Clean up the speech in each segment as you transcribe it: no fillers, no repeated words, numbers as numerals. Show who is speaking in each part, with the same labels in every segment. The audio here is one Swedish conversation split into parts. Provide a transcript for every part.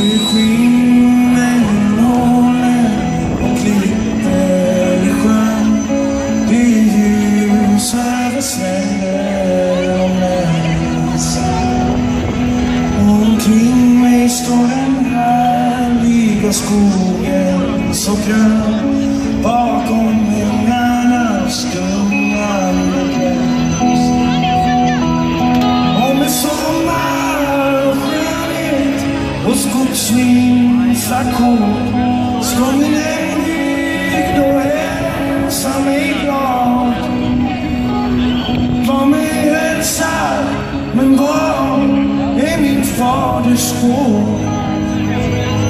Speaker 1: Det skiner i målen och glitter i sjön. Det är ljus över stränder och näsar. Omkring mig står den härliga skogen så grön. Bakom ungarnas gungande gräns. Och med sommar och skönhet och skogsvindsackord ska min hembygd och hälsa mig glad. Var mig hälsar, men var är min faders gård?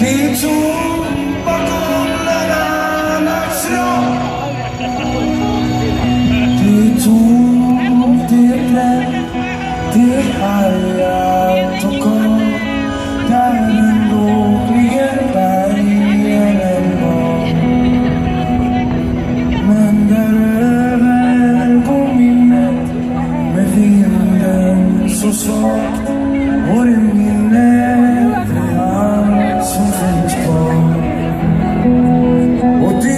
Speaker 1: Det är tomt bakom en annans rad. Det är tomt, det är bränt, det är harrat och gav. Där en låg ligger bergen en dag. Men däröver går minnet med vinden så svagt. Och det minnet är allt som finns kvar. Och det är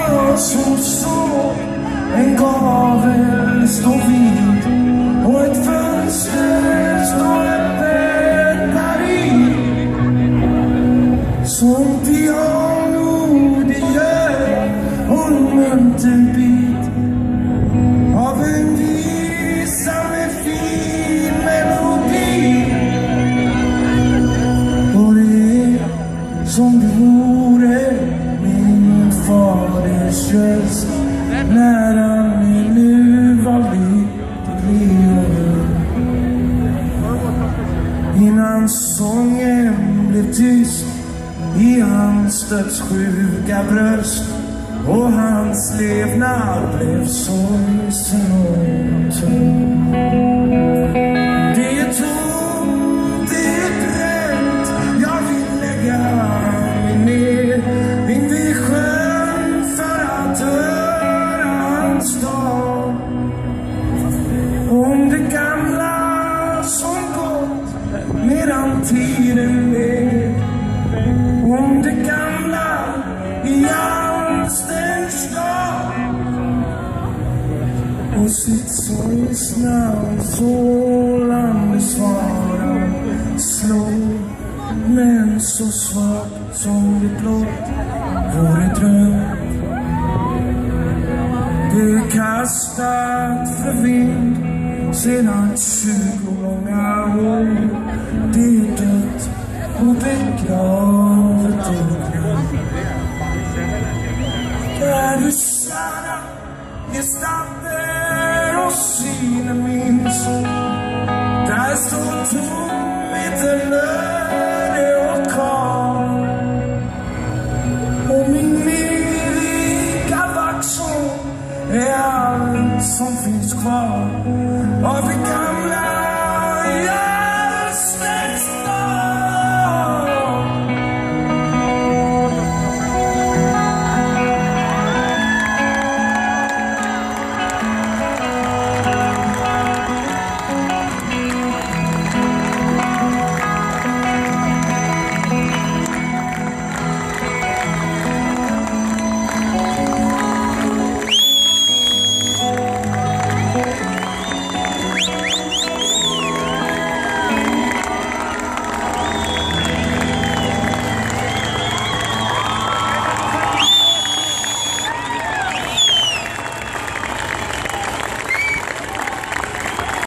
Speaker 1: jag som såg en gavel stå vid och ett fönster stå öppet där i. Som piano det gör och en munterbit av en visa med fin melodi. Och det är som det vore min faders röst när han nu var lite livet. Innan sången blev tyst i hans dödssjuka bröst och hans levnad blev sorgsen och tung. Det är tomt, det är bränt, jag vill lägga mig ner invid sjön för att höra hans dag. Om det gamla som gått medan tiden led. Om det gamla i hans dag. Och sitt sorgsna sålande svara slår. Men så svagt som det blott vore drömt. Det är kastat för vind sedan 20 långa år. Det är dött och begravet och glömt. Där du kära gestalter och syner minns. Där står tomheten öde och kvar. Och min eviga vaktsång är allt som finns kvar av det gamla.